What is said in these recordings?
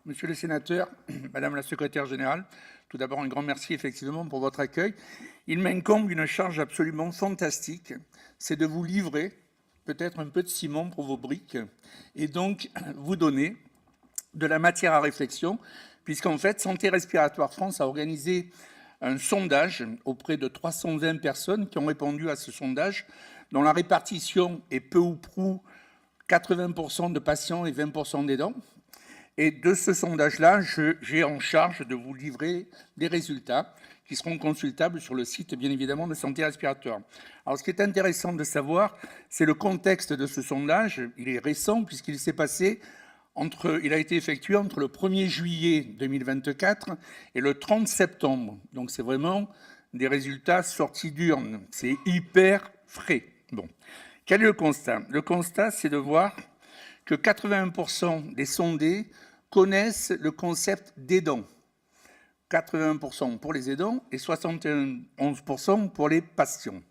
Monsieur le sénateur, Madame la secrétaire générale, tout d'abord un grand merci effectivement pour votre accueil. Il m'incombe une charge absolument fantastique, c'est de vous livrer peut-être un peu de ciment pour vos briques et donc vous donner de la matière à réflexion, puisqu'en fait Santé Respiratoire France a organisé un sondage auprès de 320 personnes qui ont répondu à ce sondage, dont la répartition est peu ou prou 80% de patients et 20% d'aidants. Et de ce sondage-là, j'ai en charge de vous livrer des résultats qui seront consultables sur le site, bien évidemment, de Santé Respiratoire. Alors, ce qui est intéressant de savoir, c'est le contexte de ce sondage. Il est récent puisqu'il s'est passé il a été effectué entre le 1er juillet 2024 et le 30 septembre. Donc, c'est vraiment des résultats sortis d'urne. C'est hyper frais. Bon. Quel est le constat? Le constat, c'est de voir que 81% des sondés connaissent le concept d'aidant. 81% pour les aidants et 71% pour les patients.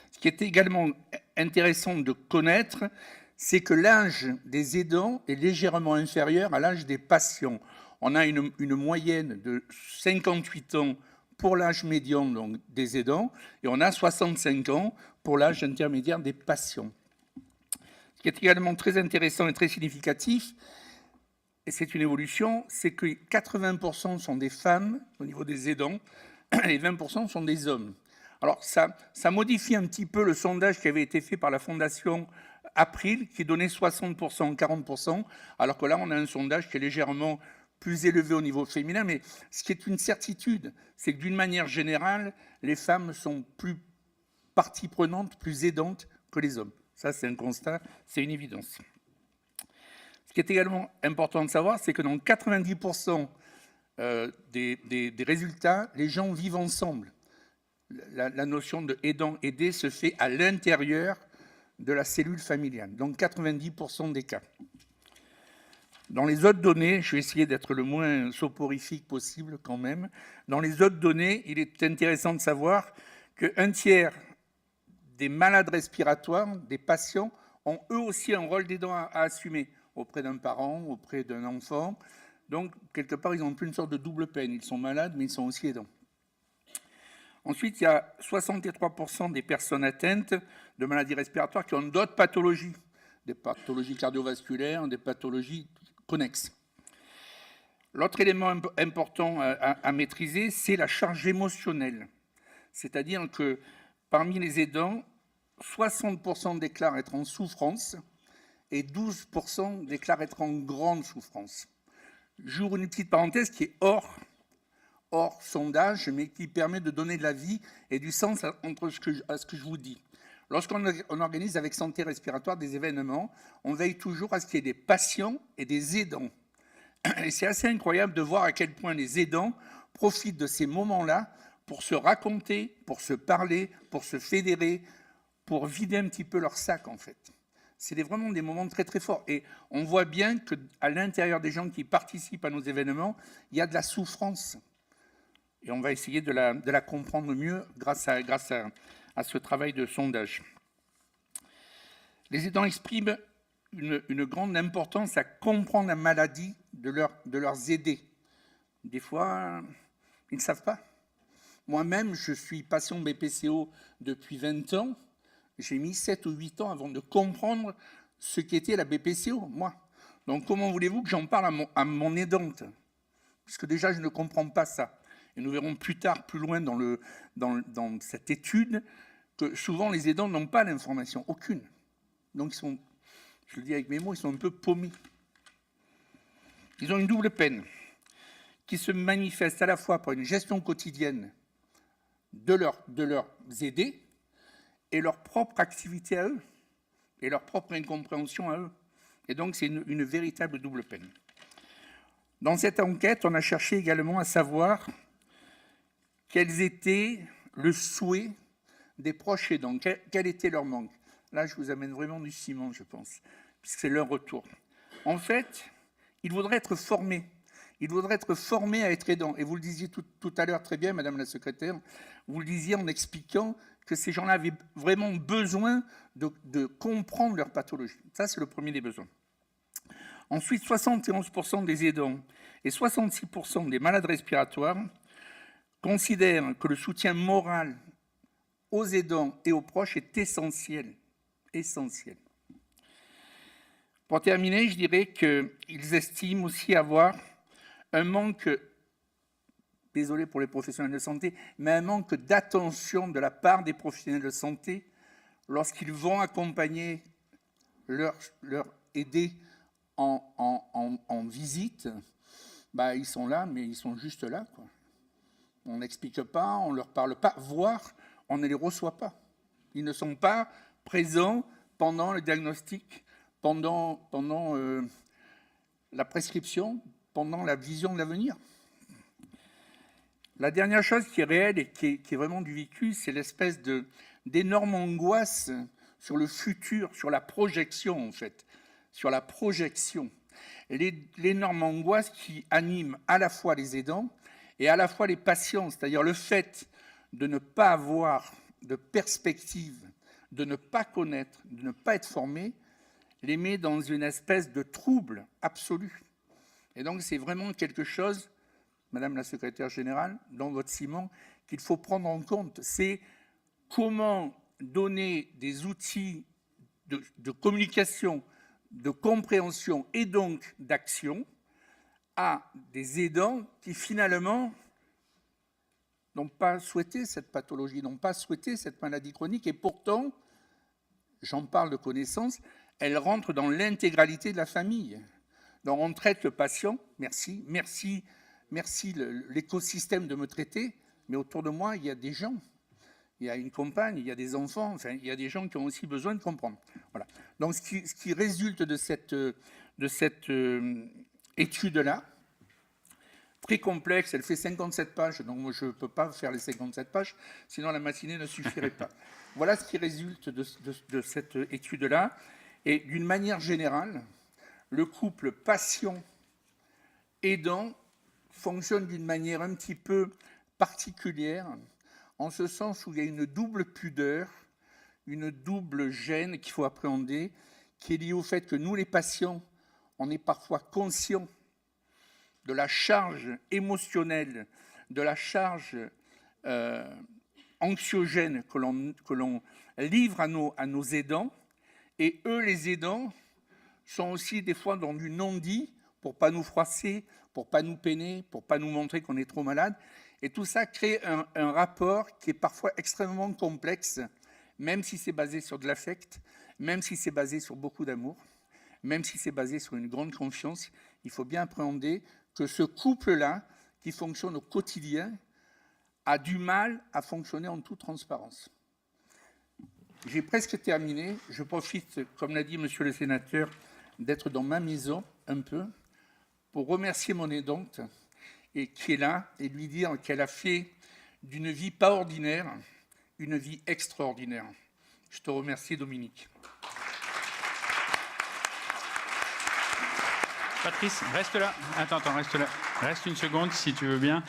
Ce qui est également intéressant de connaître, c'est que l'âge des aidants est légèrement inférieur à l'âge des patients. On a une moyenne de 58 ans pour l'âge médian donc, des aidants et on a 65 ans pour l'âge intermédiaire des patients. Ce qui est également très intéressant et très significatif, et c'est une évolution, c'est que 80% sont des femmes au niveau des aidants et 20% sont des hommes. Alors ça modifie un petit peu le sondage qui avait été fait par la Fondation April, qui donnait 60%, 40%, alors que là on a un sondage qui est légèrement plus élevé au niveau féminin, mais ce qui est une certitude, c'est que d'une manière générale, les femmes sont plus partie prenante, plus aidantes que les hommes. Ça, c'est un constat, c'est une évidence. Ce qui est également important de savoir, c'est que dans 90% des résultats, les gens vivent ensemble. La notion de aidant-aidé se fait à l'intérieur de la cellule familiale, donc 90% des cas. Dans les autres données, je vais essayer d'être le moins soporifique possible quand même, dans les autres données, il est intéressant de savoir qu'un tiers des malades respiratoires, des patients, ont eux aussi un rôle d'aidant à assumer auprès d'un parent, auprès d'un enfant. Donc, quelque part, ils ont une sorte de double peine. Ils sont malades, mais ils sont aussi aidants. Ensuite, il y a 63% des personnes atteintes de maladies respiratoires qui ont d'autres pathologies, des pathologies cardiovasculaires, des pathologies connexes. L'autre élément important à maîtriser, c'est la charge émotionnelle. C'est-à-dire que parmi les aidants, 60% déclarent être en souffrance et 12% déclarent être en grande souffrance. J'ouvre une petite parenthèse qui est hors sondage, mais qui permet de donner de la vie et du sens à ce que je vous dis. Lorsqu'on organise avec Santé Respiratoire des événements, on veille toujours à ce qu'il y ait des patients et des aidants. Et c'est assez incroyable de voir à quel point les aidants profitent de ces moments-là pour se raconter, pour se parler, pour se fédérer, pour vider un petit peu leur sac, en fait. C'est vraiment des moments très, très forts. Et on voit bien qu'à l'intérieur des gens qui participent à nos événements, il y a de la souffrance. Et on va essayer de la comprendre mieux grâce à ce travail de sondage. Les aidants expriment une grande importance à comprendre la maladie de leurs aidés. Des fois, ils ne savent pas. Moi-même, je suis patient BPCO depuis 20 ans. J'ai mis 7 ou 8 ans avant de comprendre ce qu'était la BPCO, moi. Donc, comment voulez-vous que j'en parle à mon aidante? Puisque déjà, je ne comprends pas ça. Et nous verrons plus tard, plus loin dans cette étude, que souvent les aidants n'ont pas l'information, aucune. Donc, ils sont, je le dis avec mes mots, ils sont un peu paumés. Ils ont une double peine qui se manifeste à la fois par une gestion quotidienne de leurs aidés et leur propre activité à eux, et leur propre incompréhension à eux. Et donc, c'est une véritable double peine. Dans cette enquête, on a cherché également à savoir quels étaient le souhait des proches aidants, quel était leur manque. Là, je vous amène vraiment du ciment, je pense, puisque c'est leur retour. En fait, ils voudraient être formés. Ils voudraient être formés à être aidants. Et vous le disiez tout à l'heure très bien, Madame la secrétaire, vous le disiez en expliquant que ces gens-là avaient vraiment besoin de comprendre leur pathologie. Ça, c'est le premier des besoins. Ensuite, 71% des aidants et 66% des malades respiratoires considèrent que le soutien moral aux aidants et aux proches est essentiel. Essentiel. Pour terminer, je dirais qu'ils estiment aussi avoir un manque, désolé pour les professionnels de santé, mais un manque d'attention de la part des professionnels de santé lorsqu'ils vont accompagner leur aider en visite. Bah, ils sont là, mais ils sont juste là, quoi. On n'explique pas, on ne leur parle pas, voire on ne les reçoit pas. Ils ne sont pas présents pendant le diagnostic, pendant la prescription, pendant la vision de l'avenir. La dernière chose qui est réelle et qui est vraiment du vécu, c'est l'espèce d'énorme angoisse sur le futur, sur la projection en fait, sur la projection. L'énorme angoisse qui anime à la fois les aidants et à la fois les patients, c'est-à-dire le fait de ne pas avoir de perspective, de ne pas connaître, de ne pas être formé, les met dans une espèce de trouble absolu. Et donc c'est vraiment quelque chose, Madame la Secrétaire Générale, dans votre ciment, qu'il faut prendre en compte. C'est comment donner des outils de communication, de compréhension et donc d'action à des aidants qui finalement n'ont pas souhaité cette pathologie, n'ont pas souhaité cette maladie chronique et pourtant, j'en parle de connaissance, elle rentre dans l'intégralité de la famille. Donc on traite le patient, merci l'écosystème de me traiter, mais autour de moi, il y a des gens. Il y a une compagne, il y a des enfants, enfin, il y a des gens qui ont aussi besoin de comprendre. Voilà. Donc ce qui résulte de cette étude-là, très complexe, elle fait 57 pages, donc moi je ne peux pas faire les 57 pages, sinon la matinée ne suffirait pas. Voilà ce qui résulte de cette étude-là. Et d'une manière générale, le couple patient-aidant fonctionne d'une manière un petit peu particulière, en ce sens où il y a une double pudeur, une double gêne qu'il faut appréhender, qui est liée au fait que nous, les patients, on est parfois conscients de la charge émotionnelle, de la charge anxiogène que l'on livre à nos aidants, et eux, les aidants, sont aussi des fois dans du non-dit pour ne pas nous froisser, pour ne pas nous peiner, pour ne pas nous montrer qu'on est trop malade. Et tout ça crée un rapport qui est parfois extrêmement complexe, même si c'est basé sur de l'affect, même si c'est basé sur beaucoup d'amour, même si c'est basé sur une grande confiance. Il faut bien appréhender que ce couple-là, qui fonctionne au quotidien, a du mal à fonctionner en toute transparence. J'ai presque terminé. Je profite, comme l'a dit monsieur le sénateur, d'être dans ma maison un peu pour remercier mon aidante et qui est là et lui dire qu'elle a fait d'une vie pas ordinaire une vie extraordinaire. Je te remercie, Dominique. Patrice, reste là. Attends, reste là. Reste une seconde, si tu veux bien.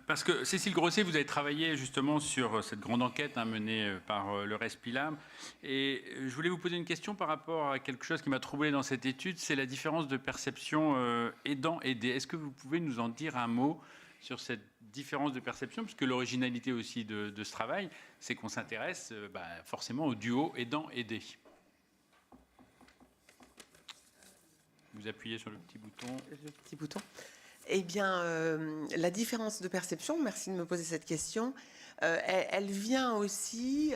Parce que Cécile Grosset, vous avez travaillé justement sur cette grande enquête menée par le Respilab. Et je voulais vous poser une question par rapport à quelque chose qui m'a troublé dans cette étude, c'est la différence de perception aidant-aidé. Est-ce que vous pouvez nous en dire un mot sur cette différence de perception? Parce que l'originalité aussi de ce travail, c'est qu'on s'intéresse forcément au duo aidant-aidé. Vous appuyez sur le petit bouton. Le petit bouton. Eh bien, la différence de perception, merci de me poser cette question, elle vient aussi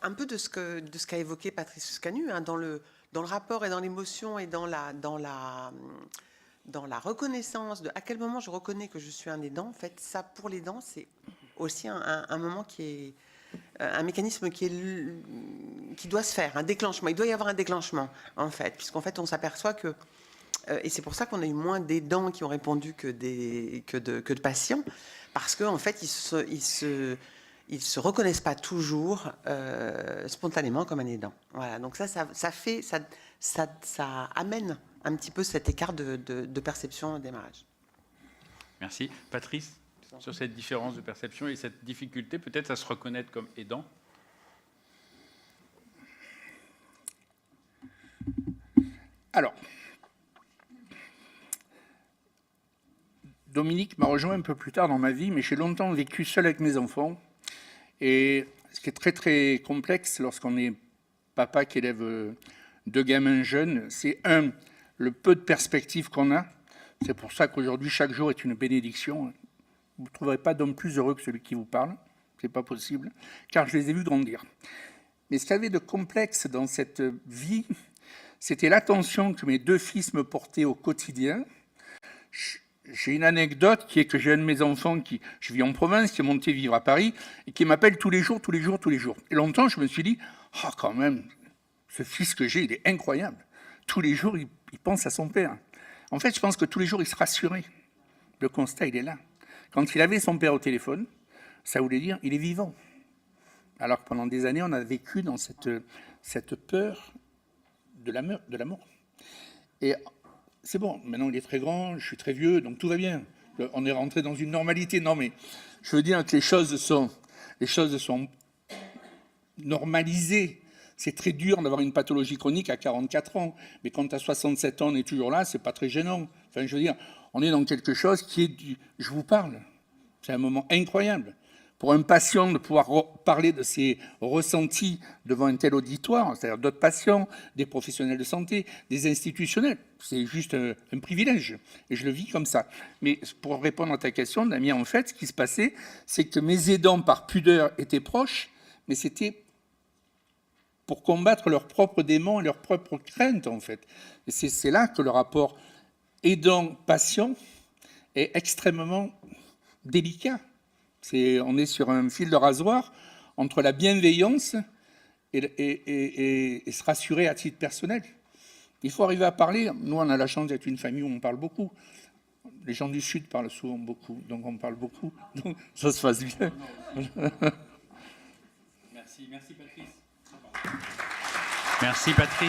un peu de ce qu'a évoqué Patrice Canu, dans le rapport et dans l'émotion et dans la reconnaissance de à quel moment je reconnais que je suis un aidant. En fait, ça, pour l'aidant, c'est aussi un moment qui est un mécanisme qui doit se faire, un déclenchement. Il doit y avoir un déclenchement, en fait, puisqu'en fait, on s'aperçoit que et c'est pour ça qu'on a eu moins d'aidants qui ont répondu que de patients, parce qu'en fait, ils se reconnaissent pas toujours spontanément comme un aidant. Voilà, donc ça amène un petit peu cet écart de perception au démarrage. Merci. Patrice, sur cette différence de perception et cette difficulté peut-être à se reconnaître comme aidant? Alors, Dominique m'a rejoint un peu plus tard dans ma vie, mais j'ai longtemps vécu seul avec mes enfants. Et ce qui est très très complexe lorsqu'on est papa qui élève 2 gamins jeunes, c'est le peu de perspective qu'on a. C'est pour ça qu'aujourd'hui, chaque jour est une bénédiction. Vous ne trouverez pas d'homme plus heureux que celui qui vous parle. Ce n'est pas possible, car je les ai vus grandir. Mais ce qu'il y avait de complexe dans cette vie, c'était l'attention que mes 2 fils me portaient au quotidien. J'ai une anecdote qui est que j'ai un de mes enfants je vis en province, qui est monté vivre à Paris et qui m'appelle tous les jours. Et longtemps, je me suis dit, oh, quand même, ce fils que j'ai, il est incroyable. Tous les jours, il pense à son père. En fait, je pense que tous les jours, il se rassurait. Le constat, il est là. Quand il avait son père au téléphone, ça voulait dire, il est vivant. Alors que pendant des années, on a vécu dans cette peur de la mort. Et c'est bon, maintenant il est très grand, je suis très vieux, donc tout va bien. On est rentré dans une normalité. Non, mais je veux dire que les choses sont normalisées. C'est très dur d'avoir une pathologie chronique à 44 ans. Mais quand tu as 67 ans, on est toujours là, c'est pas très gênant. Enfin, je veux dire, on est dans quelque chose qui est je vous parle. C'est un moment incroyable. Pour un patient de pouvoir parler de ses ressentis devant un tel auditoire, c'est-à-dire d'autres patients, des professionnels de santé, des institutionnels, c'est juste un privilège. Et je le vis comme ça. Mais pour répondre à ta question, Damien, en fait, ce qui se passait, c'est que mes aidants, par pudeur, étaient proches, mais c'était pour combattre leurs propres démons et leurs propres craintes, en fait. Et c'est là que le rapport aidant-patient est extrêmement délicat. On est sur un fil de rasoir entre la bienveillance et se rassurer à titre personnel. Il faut arriver à parler. Nous, on a la chance d'être une famille où on parle beaucoup. Les gens du Sud parlent souvent beaucoup, donc on parle beaucoup. Donc ça se passe bien. Merci Patrice. Merci Patrice.